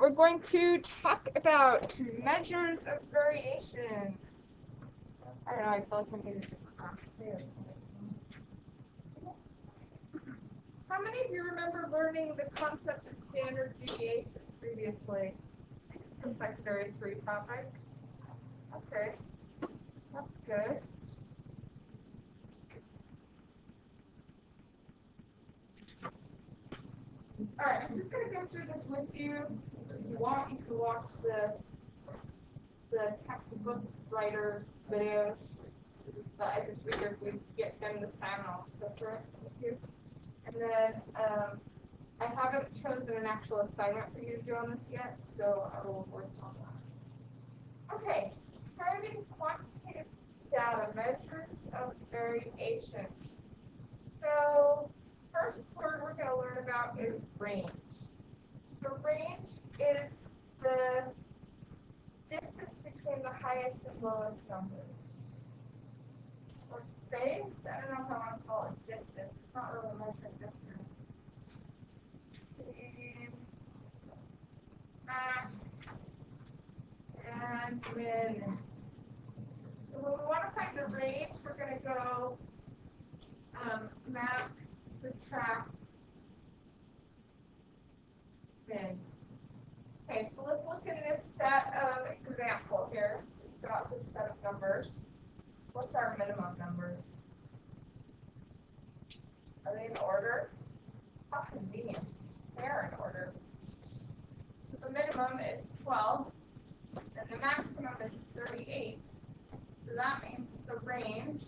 we're going to talk about measures of variation. I don't know, I feel like I'm getting different. How many of you remember learning the concept of standard deviation previously? The secondary 3 topic? Okay, that's good. Alright, I'm just going to go through this with you. If you want, you can watch the textbook writers' videos. But I just figured we'd skip them this time and I'll just go through it with you. And then I haven't chosen an actual assignment for you to do on this yet, so I will work on that. Okay, describing quantitative data measures of variation. So first word we're going to learn about is range. So range is the distance between the highest and lowest numbers. Or space, I don't know if I want to call it distance. It's not really measuring distance. Max and min. So when we want to find the range, we're going to go max subtract min. Okay, so let's look at this set of example here. We've got this set of numbers. What's our minimum number? Are they in order? How convenient. They are in order. So the minimum is 12, and the maximum is 38. So that means that the range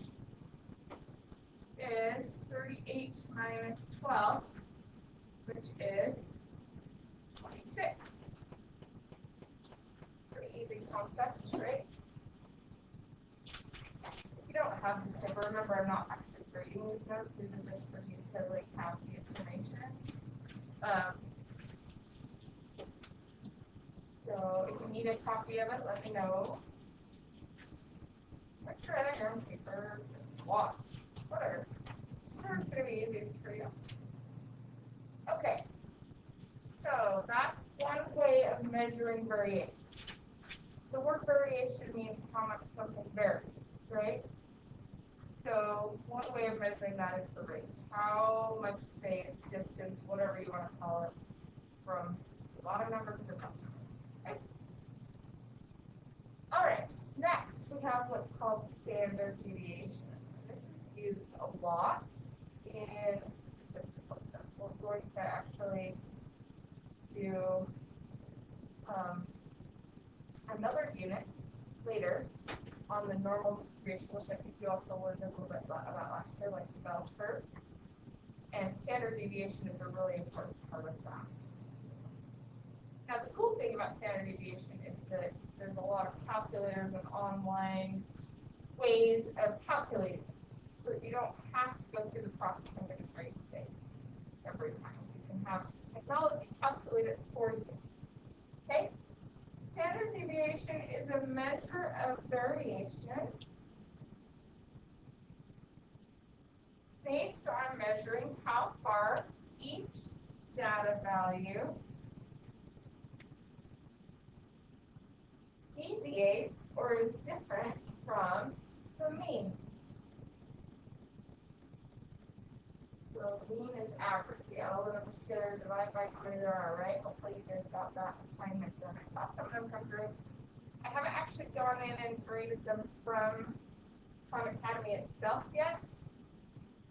is 38 minus 12, which is 26. Pretty easy concept, right? If you don't have this paper, remember I'm not actually grading these notes. These are just for you to like have the information. So if you need a copy of it, let me know. Make sure I have your own paper. Just watch. Whatever. Whatever's going to be easiest for you. Okay. So that's one way of measuring variation. The word variation means how much something varies, right? So one way of measuring that is the range. How much space, distance, whatever you want to call it, from the bottom number to the top number. Okay? All right. Next, we have what's called standard deviation. This is used a lot in statistical stuff. We're going to actually do another unit later on the normal distribution, which I think you also learned a little bit about last year, like the bell curve. And standard deviation is a really important part of that. Now, the cool thing about standard deviation is that there's a lot of calculators and online ways of calculating it, so that you don't have to go through the process I'm going to show you today every time. You can have technology calculate it for you. Okay? Standard deviation is a measure of variation based on measuring how far each data value deviates or is different from the mean. So mean is average. We add all the numbers together, divide by how many there are, right? Hopefully you guys got that assignment done. I saw some of them come through. I haven't actually gone in and graded them from Khan Academy itself yet.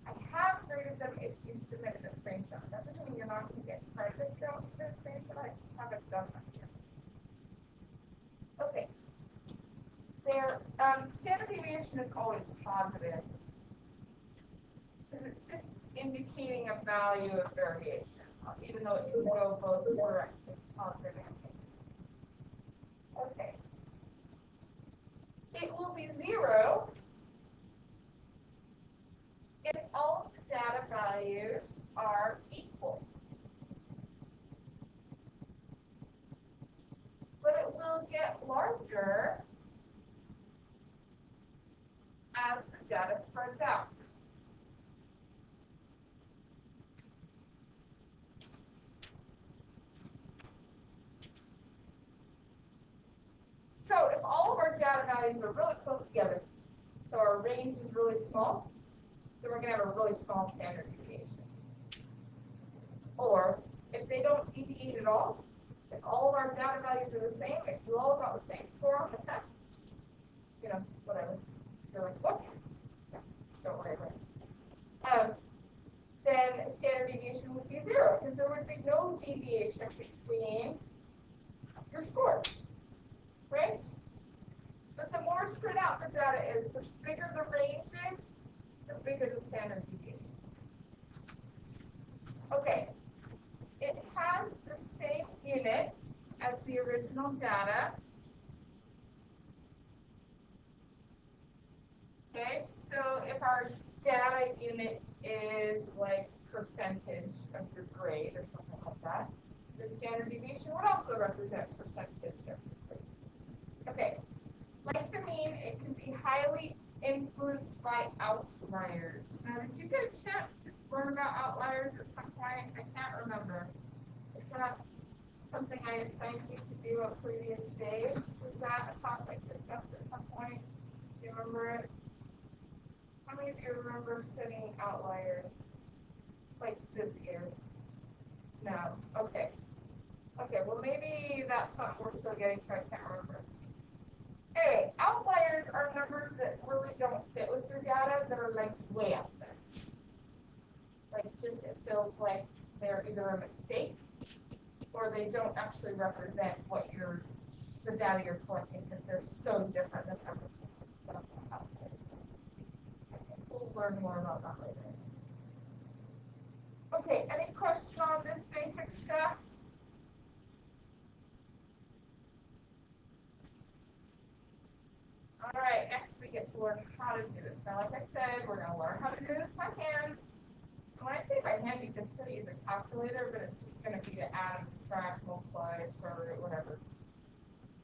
I have graded them if you submitted a screenshot. That doesn't mean you're not going to get credit if you don't submit a screenshot. I just haven't done that yet. Okay. Their standard deviation is always positive, because it's just indicating a value of variation, even though it can go both directions, positive and negative. Okay. It will be 0 if all of the data values are equal. But it will get larger as the data spreads out. values are really close together, so our range is really small, then we're going to have a really small standard deviation. Or if they don't deviate at all, if all of our data values are the same, if you all got the same score on the test, you know, whatever. You're like, what test? Don't worry about it. Then standard deviation would be 0, because there would be no deviation between your scores, right? But the more spread out the data is, the bigger the range is, the bigger the standard deviation. Okay, it has the same unit as the original data. Okay, so if our data unit is like percentage of your grade or something like that, the standard deviation would also represent percentage of your grade. Okay, like the mean, it can be highly influenced by outliers. Now, did you get a chance to learn about outliers at some point? I can't remember. If that's something I assigned you to do a previous day, was that a topic discussed at some point? Do you remember it? How many of you remember studying outliers, like this year? No. Okay. Okay, well maybe that's something we're still getting to, I can't remember. Anyway, outliers are numbers that really don't fit with your data, that are like way up there. Like just it feels like they're either a mistake or they don't actually represent what the data you're collecting, because they're so different than everything else out there. We'll learn more about that later. Okay, any question on this basic stuff? All right, next we get to learn how to do this. Now, like I said, we're going to learn how to do this by hand. When I say by hand, you can still use a calculator, but it's just going to be to add and subtract, multiply, square root, whatever.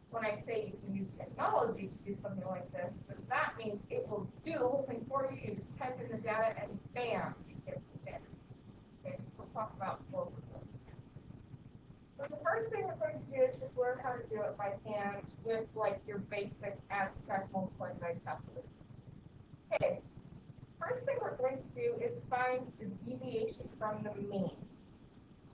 When I say you can use technology to do something like this, but that means it will do the whole thing for you. You just type in the data and bam, you get the standard. Okay, so we'll talk about both of those. So the first thing we're going to do is just learn how to do it by hand with like your basic add, subtract, multiply, divide calculator. Okay, first thing we're going to do is find the deviation from the mean.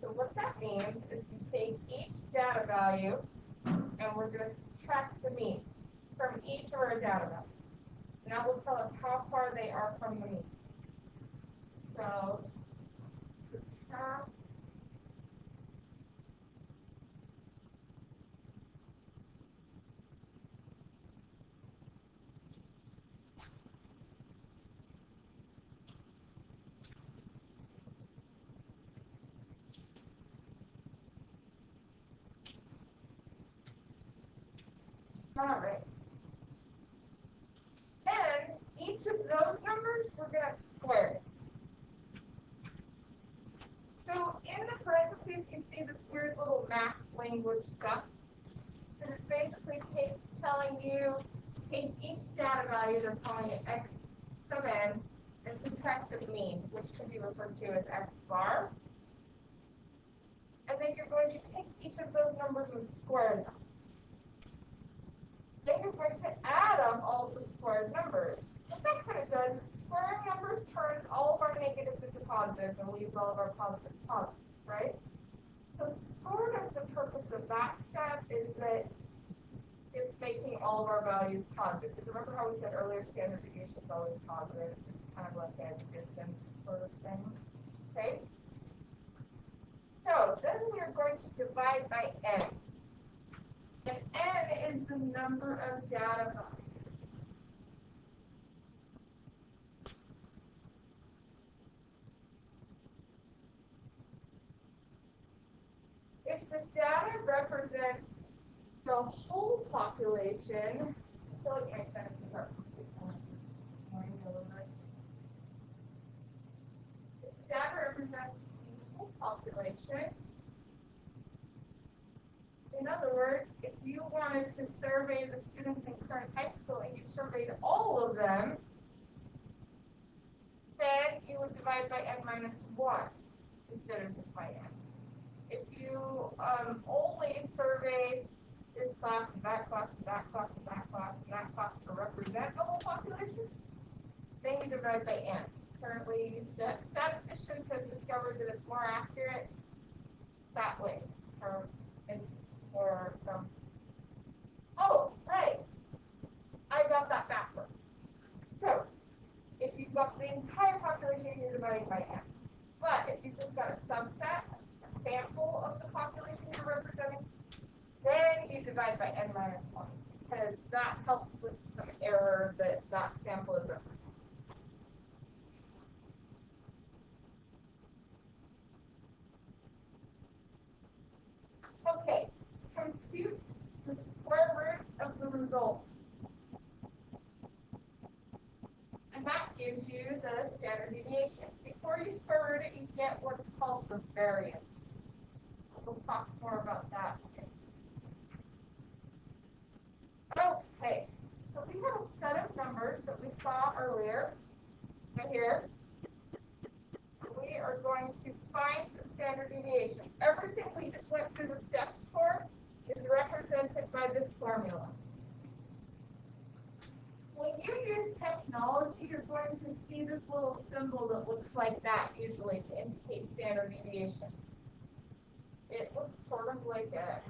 So what that means is we take each data value and we're going to subtract the mean from each of our data values. And that will tell us how far they are from the mean. So subtract . All right. Then each of those numbers, we're going to square it. So in the parentheses, you see this weird little math language stuff that is basically telling you to take each data value, they're calling it x sub n, and subtract the mean, which can be referred to as x bar. And then you're going to take each of those numbers and square them. Then you're going to add up all of the squared numbers. What that kind of does is squaring numbers turns all of our negatives into positives and leaves all of our positives positive, right? So sort of the purpose of that step is that it's making all of our values positive. Because remember how we said earlier standard deviation is always positive. It's just kind of like a distance sort of thing. Okay? So then we're going to divide by n. And n is the number of data values. If the data represents the whole population, I feel like my sentences are if the data represents the whole population, in other words, if you wanted to survey the students in current high school and you surveyed all of them, then you would divide by n minus 1 instead of just by n. If you only survey this class and that class and that class and that class class and that class to represent the whole population, then you divide by n. Currently, statisticians have discovered that it's more accurate that way, or some. Oh, right. I got that backwards. So, if you've got the entire population, you're dividing by n. But if you've just got a subset, a sample of the population you're representing, then you divide by n minus 1, because that helps with some error that that sample is representing. Okay, compute the square root of the result. And that gives you the standard deviation. Before you square root it, you get what's called the variance. We'll talk more about that in just a second. Okay, so we have a set of numbers that we saw earlier, right here. We are going to find the standard deviation. Everything we just went through the steps for is represented by this formula. When you use technology, you're going to see this little symbol that looks like that usually to indicate standard deviation. It looks sort of like a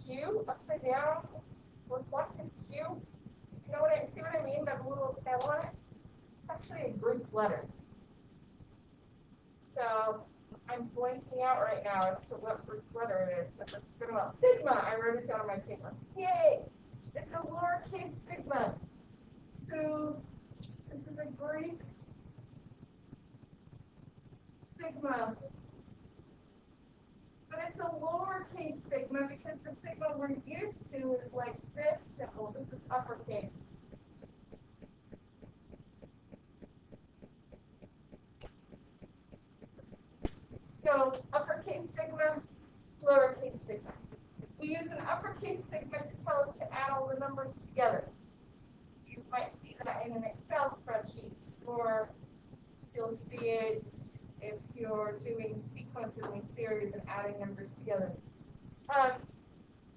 Q, upside down, reflected Q. You know see what I mean by the little tail on it? It's actually a Greek letter. So I'm blanking out right now as to what Greek letter it is, but it's been about sigma. I wrote it down on my paper. Yay! It's a lowercase sigma. So this is a Greek sigma. But it's a lowercase sigma because the sigma we're used to is like this symbol. This is uppercase. So uppercase sigma, lowercase sigma. We use an uppercase sigma to tell us to add all the numbers together. You might see that in an Excel spreadsheet, or you'll see it if you're doing sequences and series and adding numbers together.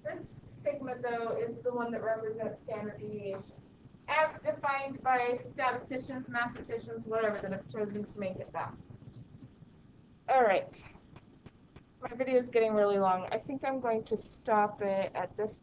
This sigma, though, is the one that represents standard deviation, as defined by statisticians, mathematicians, whatever, that have chosen to make it that. All right. My video is getting really long. I think I'm going to stop it at this